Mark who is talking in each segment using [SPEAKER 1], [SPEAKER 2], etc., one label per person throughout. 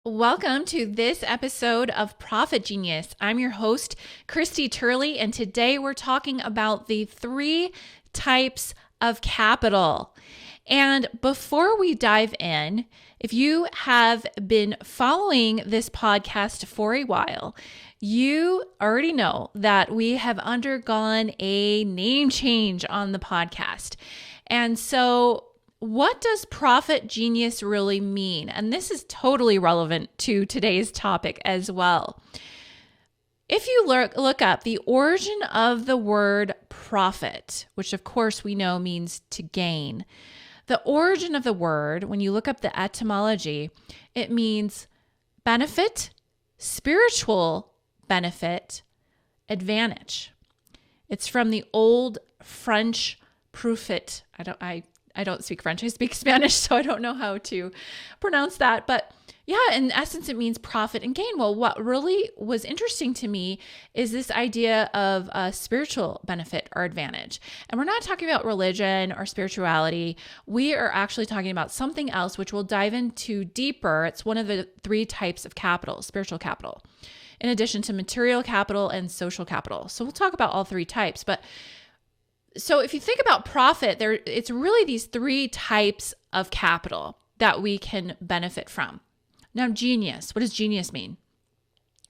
[SPEAKER 1] Welcome to this episode of Profit Genius. I'm your host, Christie Turley, and today we're talking about the 3 types of capital. And before we dive in, if you have been following this podcast for a while, you already know that we have undergone a name change on the podcast. And so what does profit genius really mean? And this is totally relevant to today's topic as well. If you look up the origin of the word profit, which of course we know means to gain, the origin of the word, when you look up the etymology, it means benefit, spiritual benefit, advantage. It's from the old French profit. I don't speak French. I speak Spanish, so I don't know how to pronounce that. But yeah, in essence, it means profit and gain. Well, what really was interesting to me is this idea of a spiritual benefit or advantage. And we're not talking about religion or spirituality. We are actually talking about something else, which we'll dive into deeper. It's one of the 3 types of capital, spiritual capital, in addition to material capital and social capital. So we'll talk about all 3 types. So if you think about profit, it's really these 3 types of capital that we can benefit from. Now, genius, what does genius mean?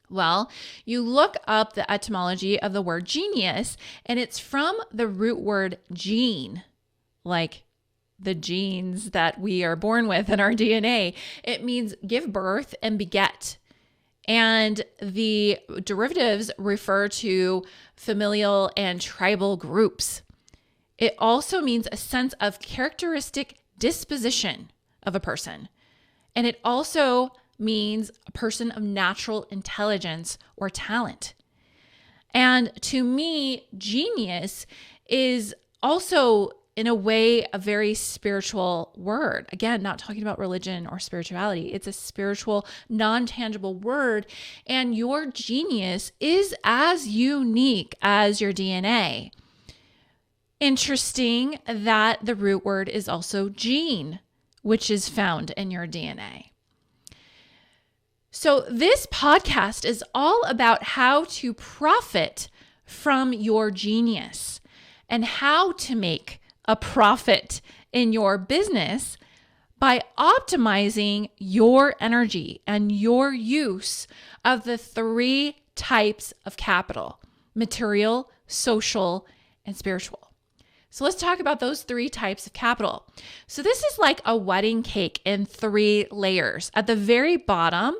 [SPEAKER 1] Well, you look up the etymology of the word genius, and it's from the root word gene, like the genes that we are born with in our DNA. It means give birth and beget. And the derivatives refer to familial and tribal groups. It also means a sense of characteristic disposition of a person. And it also means a person of natural intelligence or talent. And to me, genius is also, in a way, a very spiritual word. Again, not talking about religion or spirituality. It's a spiritual, non-tangible word. And your genius is as unique as your DNA. Interesting that the root word is also gene, which is found in your DNA. So this podcast is all about how to profit from your genius and how to make a profit in your business by optimizing your energy and your use of the 3 types of capital: material, social, and spiritual. So let's talk about those 3 types of capital. So this is like a wedding cake in 3 layers. At the very bottom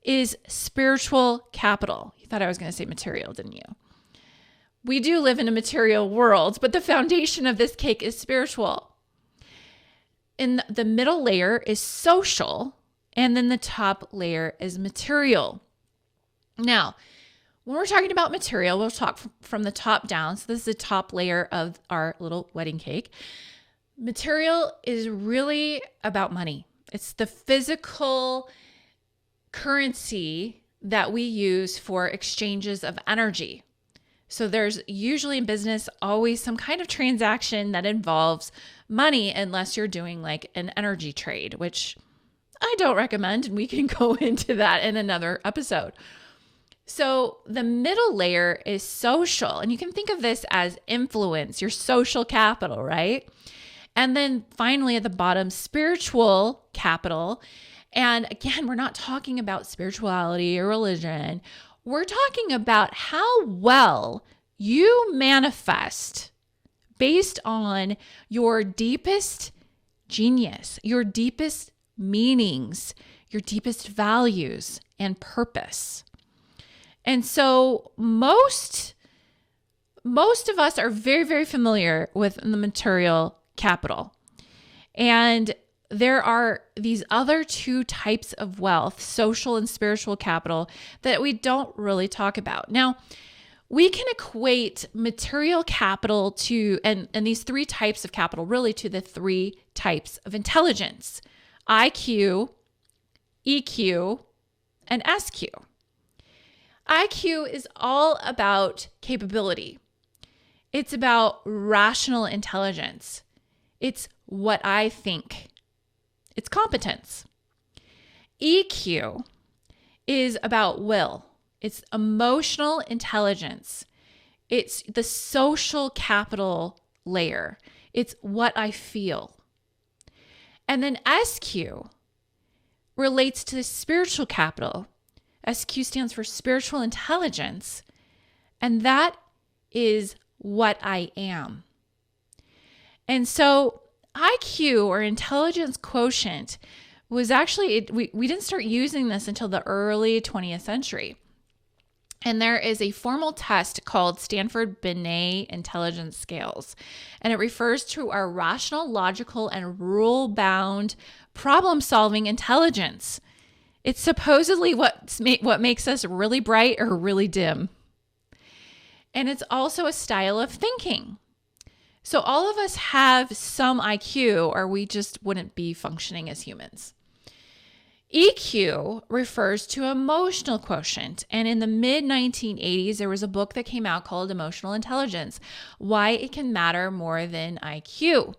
[SPEAKER 1] is spiritual capital. You thought I was going to say material, didn't you? We do live in a material world, but the foundation of this cake is spiritual. In the middle layer is social, and then the top layer is material. Now, when we're talking about material, we'll talk from the top down. So this is the top layer of our little wedding cake. Material is really about money. It's the physical currency that we use for exchanges of energy. So there's usually in business always some kind of transaction that involves money, unless you're doing like an energy trade, which I don't recommend, and we can go into that in another episode. So the middle layer is social, and you can think of this as influence, your social capital, right? And then finally at the bottom, spiritual capital. And again, we're not talking about spirituality or religion. We're talking about how well you manifest based on your deepest genius, your deepest meanings, your deepest values and purpose. And so most of us are very, very familiar with the material capital. And there are these other 2 types of wealth, social and spiritual capital, that we don't really talk about. Now, we can equate material capital to, and these 3 types of capital really, to the 3 types of intelligence: IQ, EQ, and SQ. IQ is all about capability. It's about rational intelligence. It's what I think. It's competence. EQ is about will. It's emotional intelligence. It's the social capital layer. It's what I feel. And then SQ relates to the spiritual capital. SQ stands for spiritual intelligence, and that is what I am. And so IQ, or intelligence quotient, was actually, we didn't start using this until the early 20th century. And there is a formal test called Stanford Binet Intelligence Scales. And it refers to our rational, logical, and rule-bound problem-solving intelligence. It's supposedly what makes us really bright or really dim. And it's also a style of thinking. So all of us have some IQ, or we just wouldn't be functioning as humans. EQ refers to emotional quotient. And in the mid-1980s, there was a book that came out called Emotional Intelligence, Why It Can Matter More Than IQ.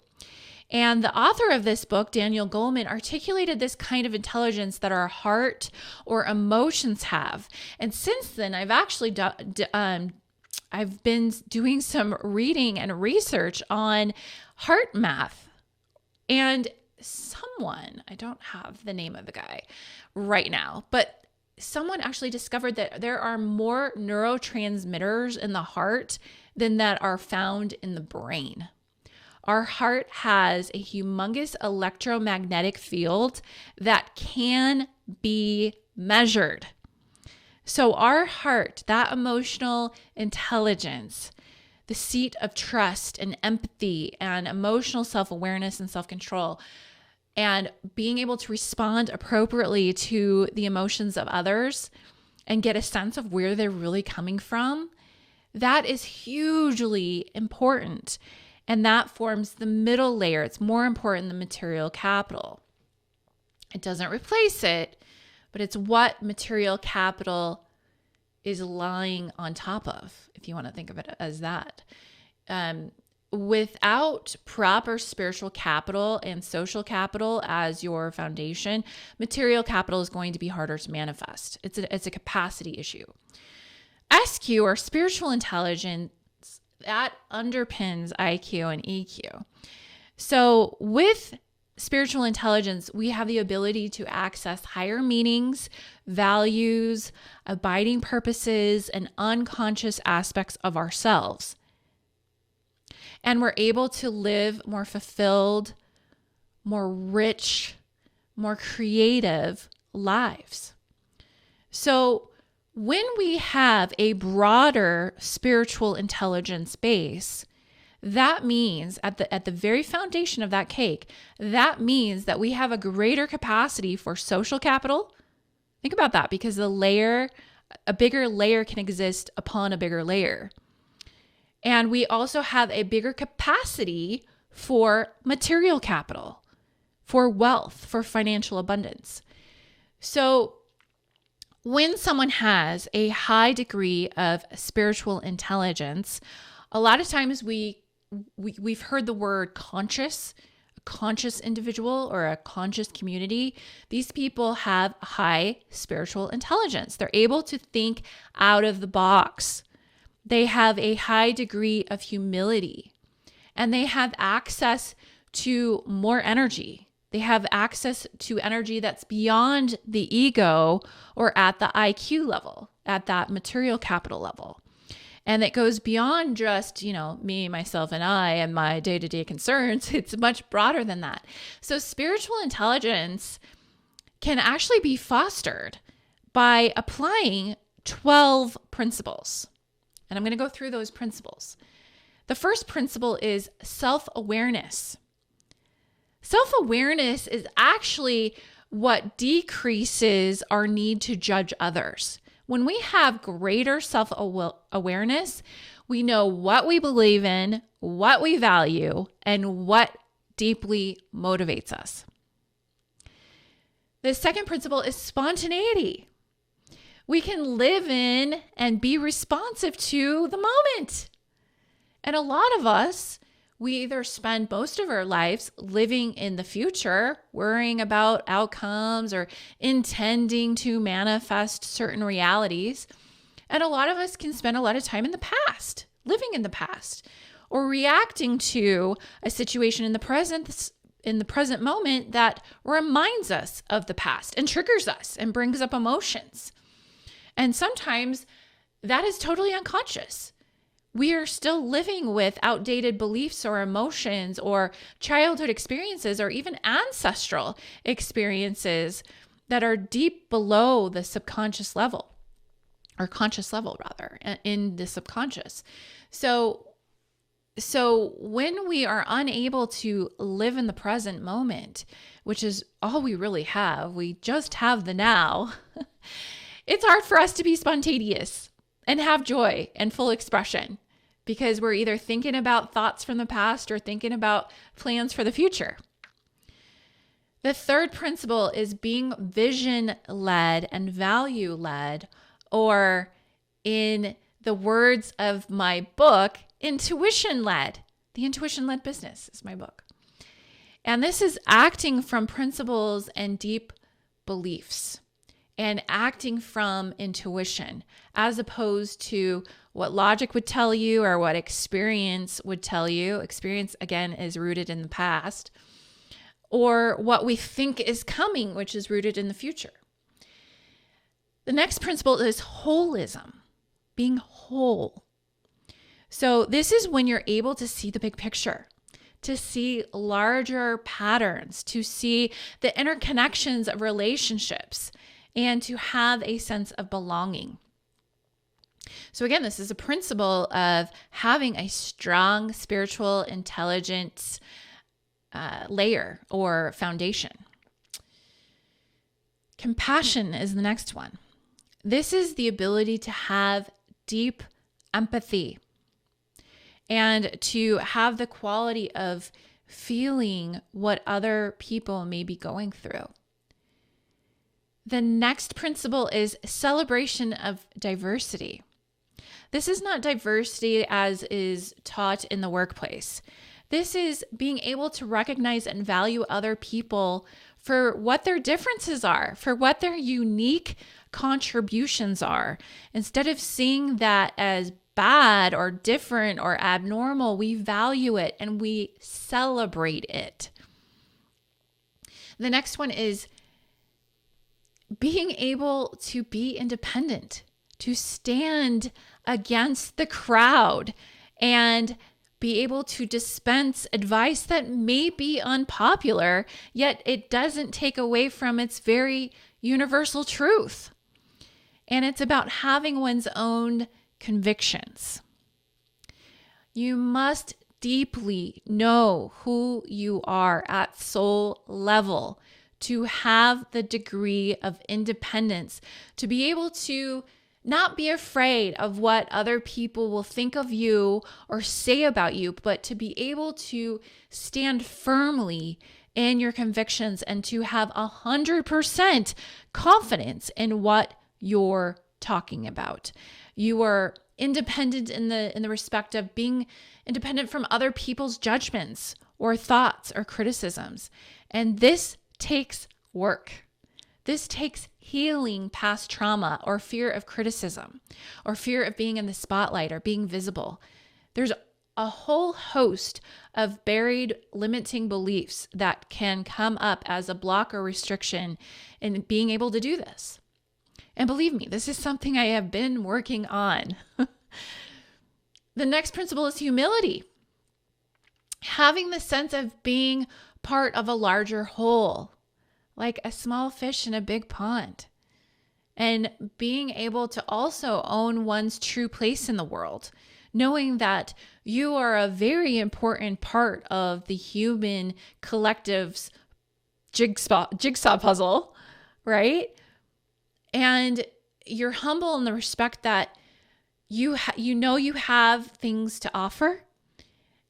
[SPEAKER 1] And the author of this book, Daniel Goleman, articulated this kind of intelligence that our heart or emotions have. And since then, I've actually I've been doing some reading and research on heart math. And someone, I don't have the name of the guy right now, but someone actually discovered that there are more neurotransmitters in the heart than that are found in the brain. Our heart has a humongous electromagnetic field that can be measured. So our heart, that emotional intelligence, the seat of trust and empathy and emotional self-awareness and self-control, and being able to respond appropriately to the emotions of others and get a sense of where they're really coming from, that is hugely important. And that forms the middle layer. It's more important than material capital. It doesn't replace it, but it's what material capital is lying on top of, if you want to think of it as that. Without proper spiritual capital and social capital as your foundation, material capital is going to be harder to manifest. It's a capacity issue. SQ, or spiritual intelligence, that underpins IQ and EQ. So with spiritual intelligence, we have the ability to access higher meanings, values, abiding purposes, and unconscious aspects of ourselves. And we're able to live more fulfilled, more rich, more creative lives. So when we have a broader spiritual intelligence base, that means at the very foundation of that cake, that means that we have a greater capacity for social capital. Think about that, because a bigger layer can exist upon a bigger layer. And we also have a bigger capacity for material capital, for wealth, for financial abundance. So when someone has a high degree of spiritual intelligence, a lot of times we've heard the word conscious, a conscious individual or a conscious community. These people have high spiritual intelligence. They're able to think out of the box. They have a high degree of humility, and they have access to more energy. They have access to energy that's beyond the ego or at the IQ level, at that material capital level. And it goes beyond just, me, myself, and I and my day-to-day concerns. It's much broader than that. So spiritual intelligence can actually be fostered by applying 12 principles. And I'm going to go through those principles. The first principle is self-awareness. Self-awareness is actually what decreases our need to judge others. When we have greater self-awareness, we know what we believe in, what we value, and what deeply motivates us. The second principle is spontaneity. We can live in and be responsive to the moment. And a lot of us, We either spend most of our lives living in the future, worrying about outcomes or intending to manifest certain realities. And a lot of us can spend a lot of time in the past, living in the past, or reacting to a situation in the present moment that reminds us of the past and triggers us and brings up emotions. And sometimes that is totally unconscious. We are still living with outdated beliefs or emotions or childhood experiences or even ancestral experiences that are deep below the subconscious level, or conscious level rather, in the subconscious. So when we are unable to live in the present moment, which is all we really have, we just have the now, it's hard for us to be spontaneous and have joy and full expression, because we're either thinking about thoughts from the past or thinking about plans for the future. The third principle is being vision-led and value-led, or in the words of my book, intuition-led. The Intuition-Led Business is my book. And this is acting from principles and deep beliefs and acting from intuition, as opposed to what logic would tell you or what experience would tell you. Experience, again, is rooted in the past, or what we think is coming, which is rooted in the future. The next principle is holism, being whole. So this is when you're able to see the big picture, to see larger patterns, to see the interconnections of relationships, and to have a sense of belonging. So again, this is a principle of having a strong spiritual intelligence layer or foundation. Compassion is the next one. This is the ability to have deep empathy and to have the quality of feeling what other people may be going through. The next principle is celebration of diversity. This is not diversity as is taught in the workplace. This is being able to recognize and value other people for what their differences are, for what their unique contributions are. Instead of seeing that as bad or different or abnormal, we value it and we celebrate it. The next one is being able to be independent, to stand against the crowd and be able to dispense advice that may be unpopular, yet it doesn't take away from its very universal truth. And it's about having one's own convictions. You must deeply know who you are at soul level to have the degree of independence, to be able to not be afraid of what other people will think of you or say about you, but to be able to stand firmly in your convictions and to have 100% confidence in what you're talking about. You are independent in the respect of being independent from other people's judgments or thoughts or criticisms. And this takes work. This takes healing past trauma or fear of criticism or fear of being in the spotlight or being visible. There's a whole host of buried limiting beliefs that can come up as a block or restriction in being able to do this. And believe me, this is something I have been working on. The next principle is humility. Having the sense of being part of a larger whole, like a small fish in a big pond. And being able to also own one's true place in the world, knowing that you are a very important part of the human collective's jigsaw puzzle, right? And you're humble in the respect that you know you have things to offer,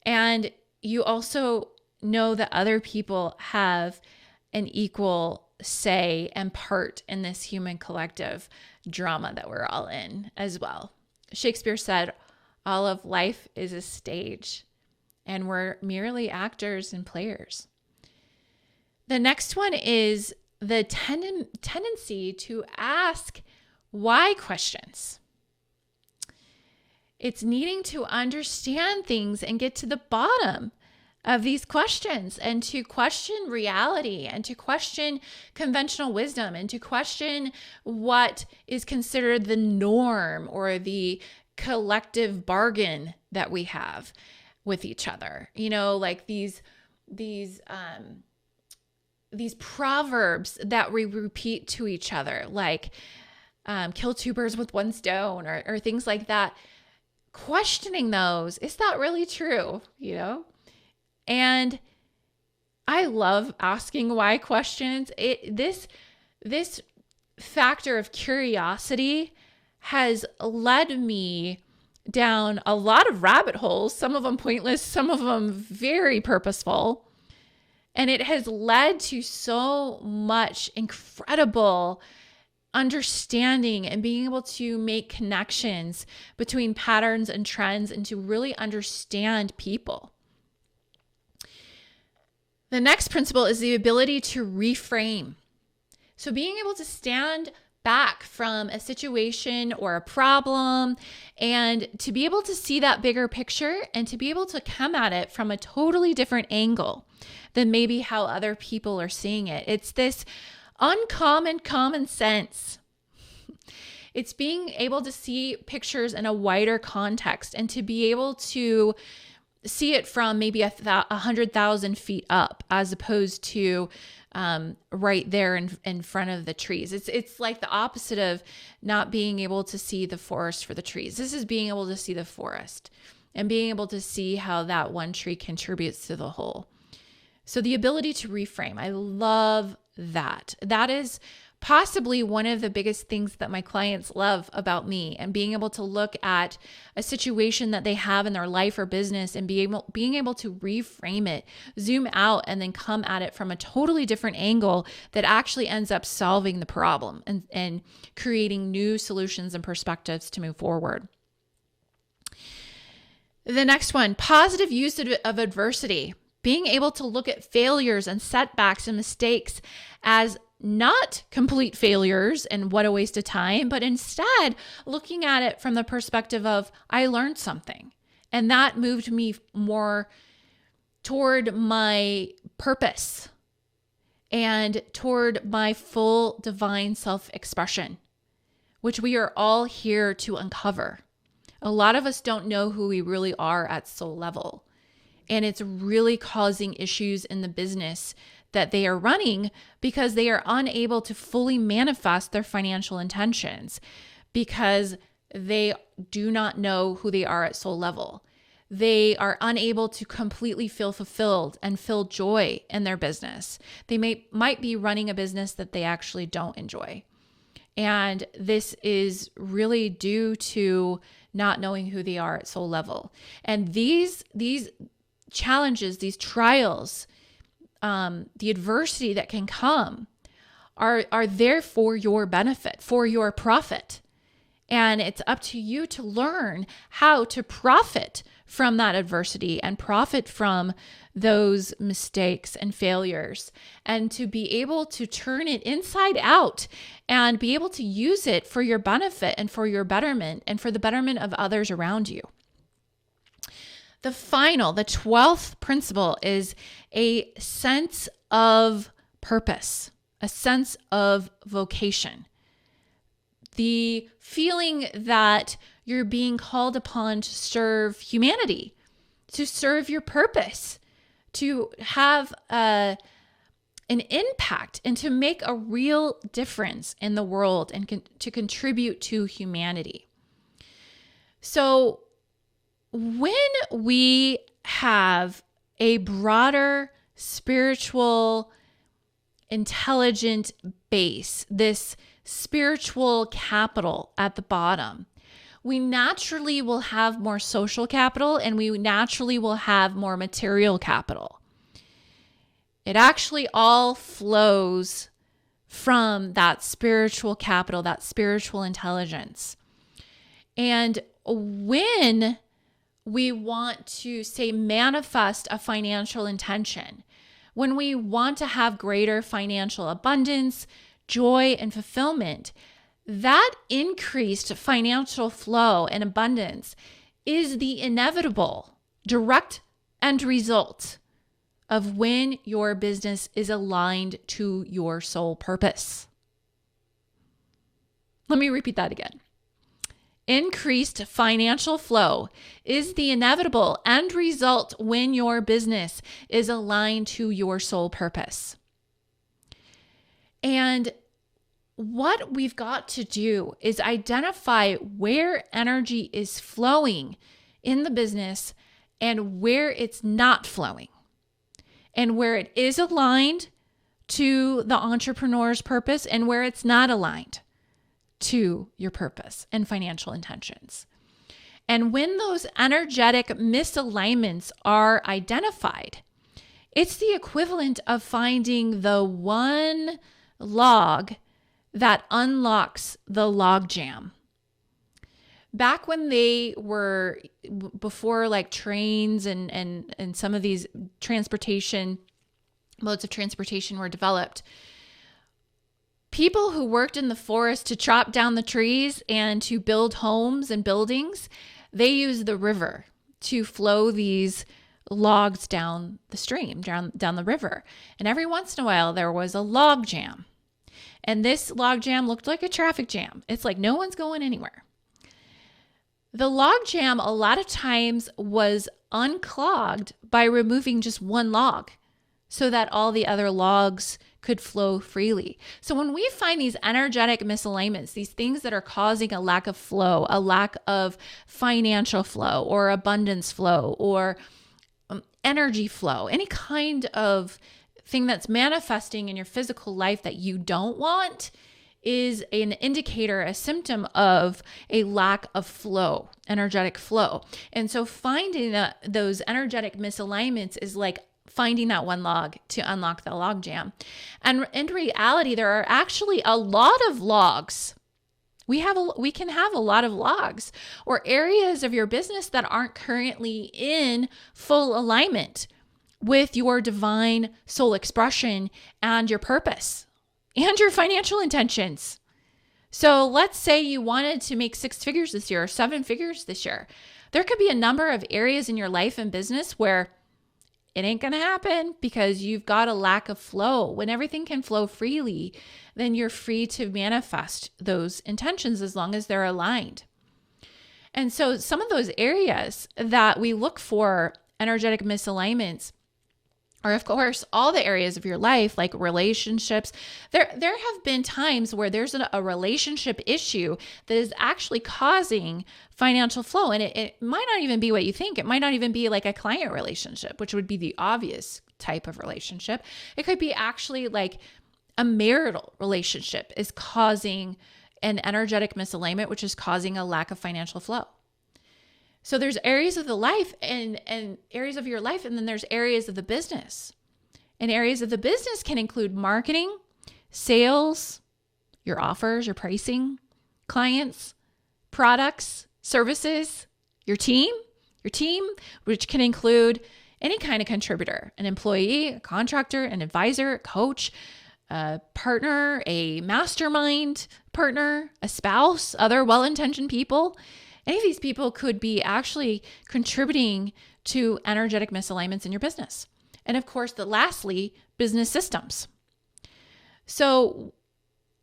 [SPEAKER 1] and you also know that other people have an equal say and part in this human collective drama that we're all in as well. Shakespeare said, all of life is a stage. and we're merely actors and players. The next one is the tendency to ask why questions. It's needing to understand things and get to the bottom of these questions, and to question reality, and to question conventional wisdom, and to question what is considered the norm or the collective bargain that we have with each other. You know, like these proverbs that we repeat to each other, like kill two birds with one stone, or things like that. Questioning those, is that really true? You know? And I love asking why questions. This factor of curiosity has led me down a lot of rabbit holes, some of them pointless, some of them very purposeful. And it has led to so much incredible understanding and being able to make connections between patterns and trends, and to really understand people. The next principle is the ability to reframe. So being able to stand back from a situation or a problem, and to be able to see that bigger picture, and to be able to come at it from a totally different angle than maybe how other people are seeing it. It's this uncommon common sense. It's being able to see pictures in a wider context, and to be able to see it from maybe 100,000 feet up, as opposed to right there in front of the trees. It's like the opposite of not being able to see the forest for the trees. This is being able to see the forest, and being able to see how that one tree contributes to the whole. So the ability to reframe, I love that. That is possibly one of the biggest things that my clients love about me, and being able to look at a situation that they have in their life or business, and being able to reframe it, zoom out, and then come at it from a totally different angle that actually ends up solving the problem, and creating new solutions and perspectives to move forward. The next one, positive use of adversity. Being able to look at failures and setbacks and mistakes as not complete failures and what a waste of time, but instead looking at it from the perspective of, I learned something. And that moved me more toward my purpose and toward my full divine self-expression, which we are all here to uncover. A lot of us don't know who we really are at soul level. And it's really causing issues in the business that they are running, because they are unable to fully manifest their financial intentions, because they do not know who they are at soul level. They are unable to completely feel fulfilled and feel joy in their business. They might be running a business that they actually don't enjoy. And this is really due to not knowing who they are at soul level. And these challenges, these trials, the adversity that can come are there for your benefit, for your profit. And it's up to you to learn how to profit from that adversity and profit from those mistakes and failures, and to be able to turn it inside out and be able to use it for your benefit and for your betterment and for the betterment of others around you. The 12th principle is a sense of purpose, a sense of vocation. The feeling that you're being called upon to serve humanity, to serve your purpose, to have an impact, and to make a real difference in the world, and to contribute to humanity. So when we have a broader spiritual, intelligent base, this spiritual capital at the bottom, we naturally will have more social capital, and we naturally will have more material capital. It actually all flows from that spiritual capital, that spiritual intelligence. And when we want to say manifest a financial intention, when we want to have greater financial abundance, joy, and fulfillment, that increased financial flow and abundance is the inevitable direct end result of when your business is aligned to your soul purpose. Let me repeat that again. Increased financial flow is the inevitable end result when your business is aligned to your soul purpose. And what we've got to do is identify where energy is flowing in the business and where it's not flowing, and where it is aligned to the entrepreneur's purpose and where it's not aligned to your purpose and financial intentions. And when those energetic misalignments are identified, it's the equivalent of finding the one log that unlocks the log jam. Back when they were, before like trains and some of these modes of transportation were developed, people who worked in the forest to chop down the trees and to build homes and buildings, they used the river to flow these logs down the stream, down the river. And every once in a while, there was a log jam. And this log jam looked like a traffic jam. It's like no one's going anywhere. The log jam a lot of times was unclogged by removing just one log so that all the other logs could flow freely. So when we find these energetic misalignments, these things that are causing a lack of flow, a lack of financial flow or abundance flow or energy flow, any kind of thing that's manifesting in your physical life that you don't want, is an indicator, a symptom of a lack of flow, energetic flow. And so finding those energetic misalignments is like finding that one log to unlock the log jam. And in reality, there are actually a lot of logs. We can have a lot of logs or areas of your business that aren't currently in full alignment with your divine soul expression and your purpose and your financial intentions. So let's say you wanted to make 6 figures this year or 7 figures this year. There could be a number of areas in your life and business where it ain't going to happen because you've got a lack of flow. When everything can flow freely, then you're free to manifest those intentions as long as they're aligned. And so some of those areas that we look for energetic misalignments are, of course, all the areas of your life, like relationships. There have been times where there's a relationship issue that is actually causing financial flow. And it might not even be what you think. It might not even be like a client relationship, which would be the obvious type of relationship. It could be actually like a marital relationship is causing an energetic misalignment, which is causing a lack of financial flow. So there's areas of the life and areas of your life, and then there's areas of the business. And areas of the business can include marketing, sales, your offers, your pricing, clients, products, services, your team, which can include any kind of contributor, an employee, a contractor, an advisor, a coach, a partner, a mastermind partner, a spouse, other well-intentioned people. Any of these people could be actually contributing to energetic misalignments in your business. And of course, lastly, business systems. So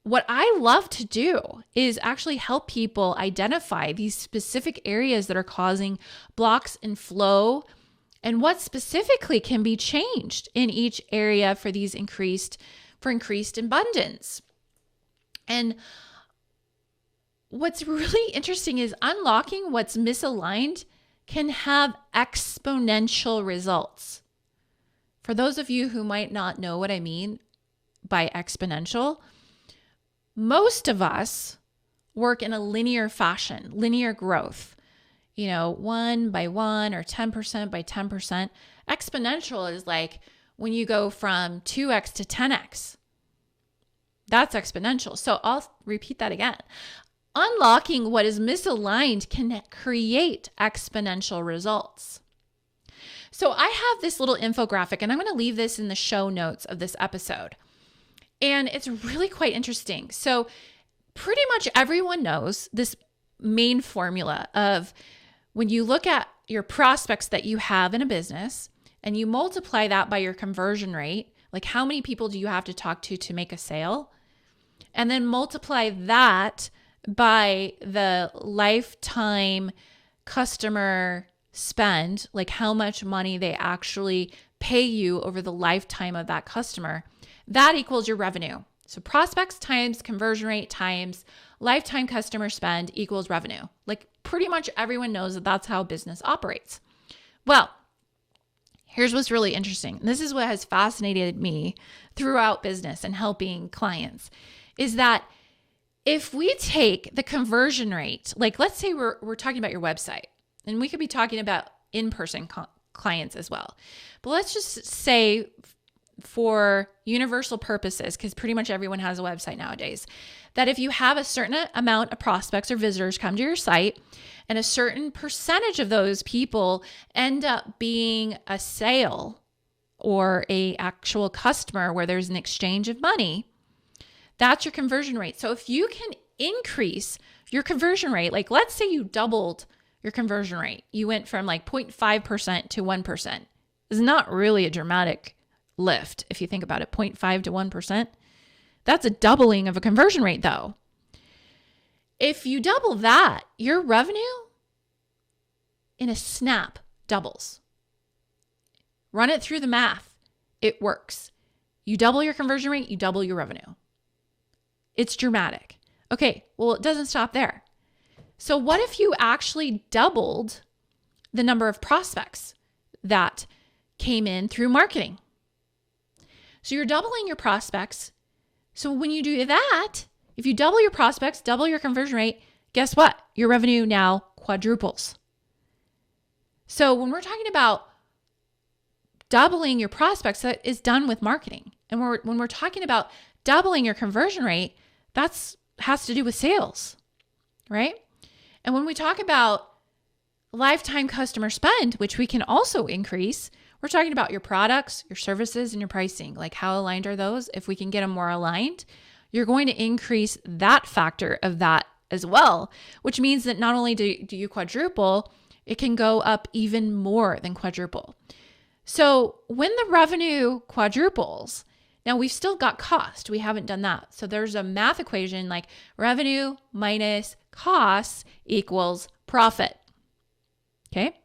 [SPEAKER 1] what I love to do is actually help people identify these specific areas that are causing blocks in flow and what specifically can be changed in each area for increased abundance. And what's really interesting is unlocking what's misaligned can have exponential results. For those of you who might not know what I mean by exponential, most of us work in a linear fashion, linear growth, 1 by 1 or 10% by 10%. Exponential is like when you go from 2x to 10x. That's exponential. So I'll repeat that again. unlocking what is misaligned can create exponential results. So I have this little infographic, and I'm going to leave this in the show notes of this episode. And it's really quite interesting. So pretty much everyone knows this main formula of when you look at your prospects that you have in a business and you multiply that by your conversion rate, like how many people do you have to talk to make a sale? And then multiply that by the lifetime customer spend, like how much money they actually pay you over the lifetime of that customer, that equals your revenue. So prospects times conversion rate times lifetime customer spend equals revenue. Like pretty much everyone knows that that's how business operates. Well, here's what's really interesting. This is what has fascinated me throughout business and helping clients is that if we take the conversion rate, like let's say we're talking about your website, and we could be talking about in-person clients as well. But let's just say for universal purposes, because pretty much everyone has a website nowadays, that if you have a certain amount of prospects or visitors come to your site and a certain percentage of those people end up being a sale or a actual customer where there's an exchange of money, that's your conversion rate. So if you can increase your conversion rate, like let's say you doubled your conversion rate, you went from like 0.5% to 1%. It's not really a dramatic lift if you think about it, 0.5 to 1%. That's a doubling of a conversion rate though. If you double that, your revenue in a snap doubles. Run it through the math. It works. You double your conversion rate, you double your revenue. It's dramatic. Okay, well, it doesn't stop there. So what if you actually doubled the number of prospects that came in through marketing? So you're doubling your prospects. So when you do that, if you double your prospects, double your conversion rate, guess what? Your revenue now quadruples. So when we're talking about doubling your prospects, that is done with marketing. And when we're talking about doubling your conversion rate, that's has to do with sales, right? And when we talk about lifetime customer spend, which we can also increase, we're talking about your products, your services, and your pricing. Like how aligned are those? If we can get them more aligned, you're going to increase that factor of that as well, which means that not only do you quadruple, it can go up even more than quadruple. So when the revenue quadruples, now we've still got cost. We haven't done that. So there's a math equation like revenue minus costs equals profit. Okay.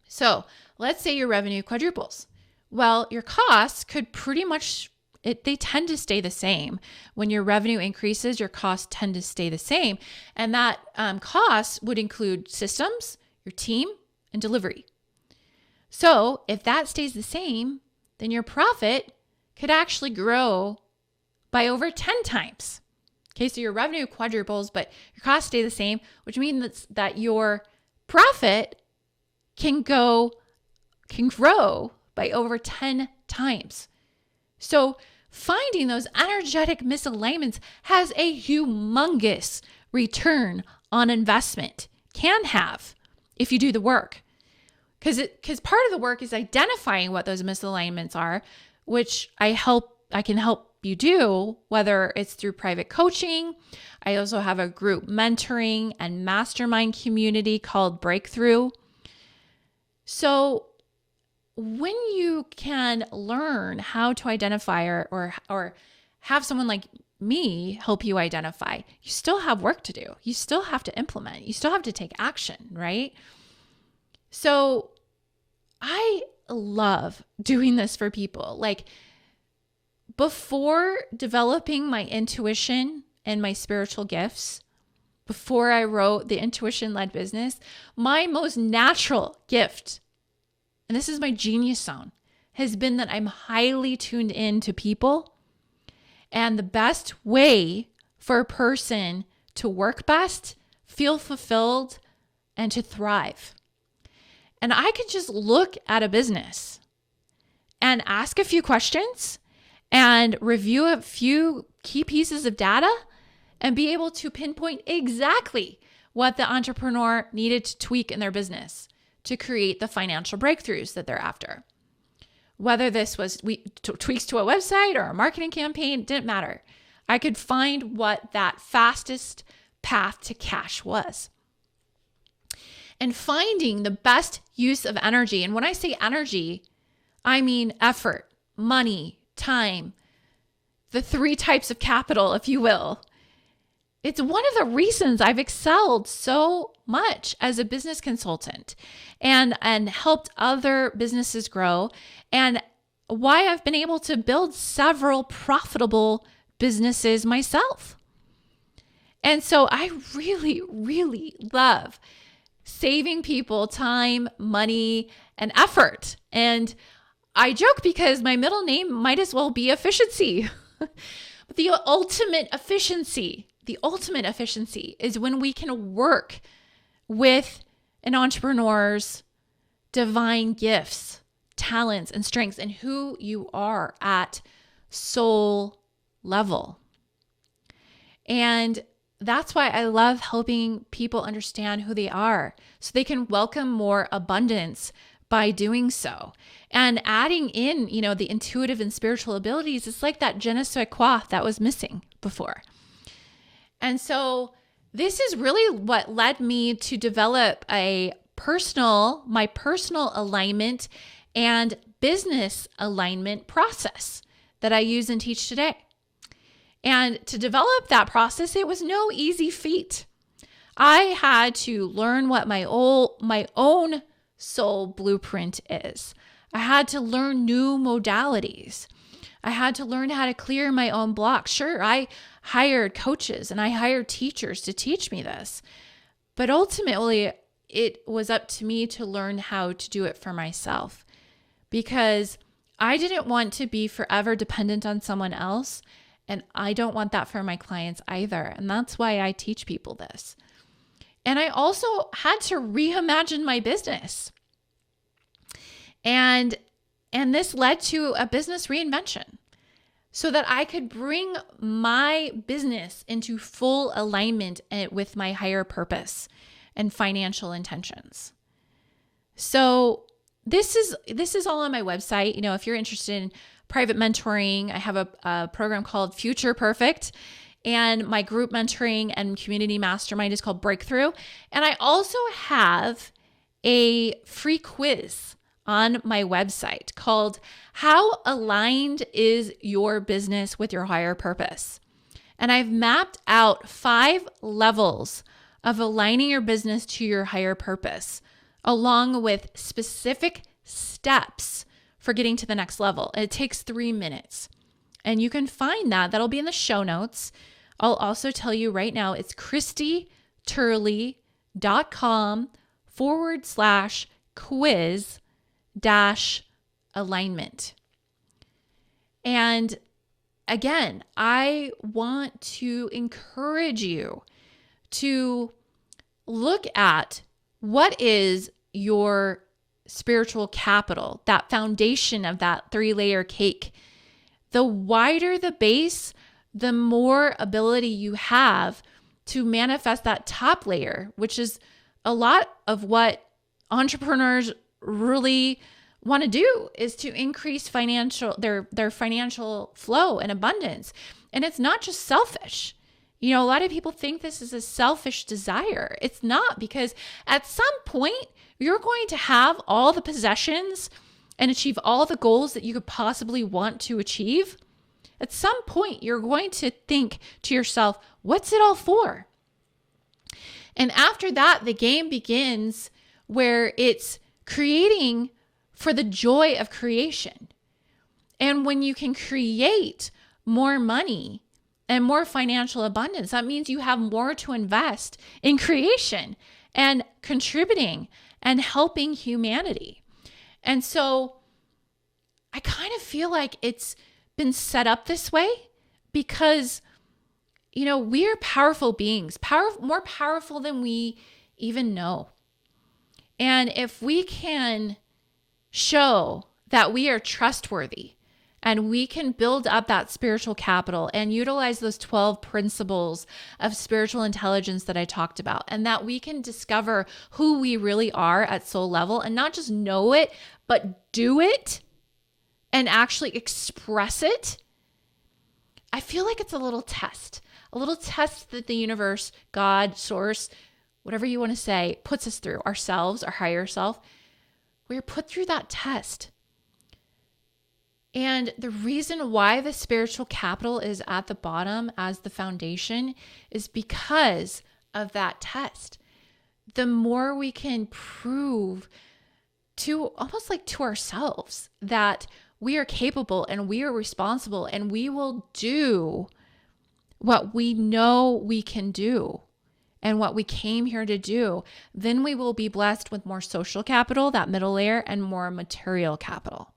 [SPEAKER 1] So let's say your revenue quadruples. Well, your costs could pretty much, they tend to stay the same. When your revenue increases, your costs tend to stay the same. And that cost would include systems, your team, and delivery. So if that stays the same, then your profit could actually grow by over 10 times. Okay, so your revenue quadruples, but your costs stay the same, which means that your profit can grow by over 10 times. So finding those energetic misalignments has a humongous return on investment, can have, if you do the work. Because part of the work is identifying what those misalignments are, which I can help you do, whether it's through private coaching. I also have a group mentoring and mastermind community called Breakthrough. So when you can learn how to identify or have someone like me help you identify, you still have work to do. You still have to implement. You still have to take action, right? So I love doing this for people. Like before developing my intuition and my spiritual gifts, before I wrote the intuition-led business, my most natural gift, and this is my genius zone, has been that I'm highly tuned in to people. And the best way for a person to work best, feel fulfilled, and to thrive. And I could just look at a business and ask a few questions and review a few key pieces of data and be able to pinpoint exactly what the entrepreneur needed to tweak in their business to create the financial breakthroughs that they're after. Whether this was tweaks to a website or a marketing campaign, didn't matter. I could find what that fastest path to cash was. And finding the best use of energy. And when I say energy, I mean effort, money, time, the 3 types of capital, if you will. It's one of the reasons I've excelled so much as a business consultant and helped other businesses grow, and why I've been able to build several profitable businesses myself. And so I really, really love saving people time, money, and effort. And I joke because my middle name might as well be efficiency. But the ultimate efficiency is when we can work with an entrepreneur's divine gifts, talents, and strengths, and who you are at soul level. And that's why I love helping people understand who they are so they can welcome more abundance by doing so. And adding in, the intuitive and spiritual abilities, it's like that je ne sais quoi that was missing before. And so this is really what led me to develop my personal alignment and business alignment process that I use and teach today. And to develop that process, it was no easy feat. I had to learn what my own soul blueprint is. I had to learn new modalities. I had to learn how to clear my own blocks. Sure, I hired coaches and I hired teachers to teach me this, but ultimately it was up to me to learn how to do it for myself, because I didn't want to be forever dependent on someone else. And I don't want that for my clients either. And that's why I teach people this. And I also had to reimagine my business. And this led to a business reinvention so that I could bring my business into full alignment with my higher purpose and financial intentions. So this is all on my website. If you're interested in private mentoring, I have a program called Future Perfect, and my group mentoring and community mastermind is called Breakthrough. And I also have a free quiz on my website called How Aligned is Your Business with Your Higher Purpose? And I've mapped out 5 levels of aligning your business to your higher purpose, along with specific steps for getting to the next level. It takes 3 minutes. And you can find that. That'll be in the show notes. I'll also tell you right now, it's christieturley.com/quiz-alignment. And again, I want to encourage you to look at what is your spiritual capital, that foundation of that 3-layer cake. The wider the base, the more ability you have to manifest that top layer, which is a lot of what entrepreneurs really want to do, is to increase their financial flow and abundance. And it's not just selfish. A lot of people think this is a selfish desire. It's not, because at some point you're going to have all the possessions and achieve all the goals that you could possibly want to achieve. At some point, you're going to think to yourself, what's it all for? And after that, the game begins where it's creating for the joy of creation. And when you can create more money and more financial abundance, that means you have more to invest in creation and contributing and helping humanity. And so I kind of feel like it's been set up this way because, we're powerful beings, more powerful than we even know. And if we can show that we are trustworthy And we can build up that spiritual capital and utilize those 12 principles of spiritual intelligence that I talked about, and that we can discover who we really are at soul level and not just know it, but do it and actually express it. I feel like it's a little test that the universe, God, source, whatever you want to say, puts us through, ourselves, our higher self. We're put through that test. And the reason why the spiritual capital is at the bottom as the foundation is because of that test. The more we can prove to almost like to ourselves that we are capable and we are responsible and we will do what we know we can do and what we came here to do, then we will be blessed with more social capital, that middle layer, and more material capital.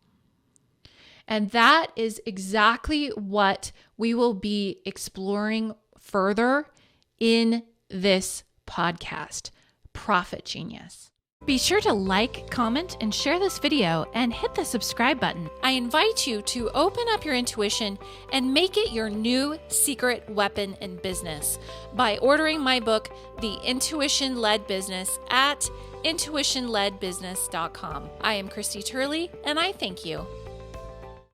[SPEAKER 1] And that is exactly what we will be exploring further in this podcast, Profit Genius. Be sure to like, comment, and share this video and hit the subscribe button. I invite you to open up your intuition and make it your new secret weapon in business by ordering my book, The Intuition-Led Business, at intuitionledbusiness.com. I am Christie Turley, and I thank you.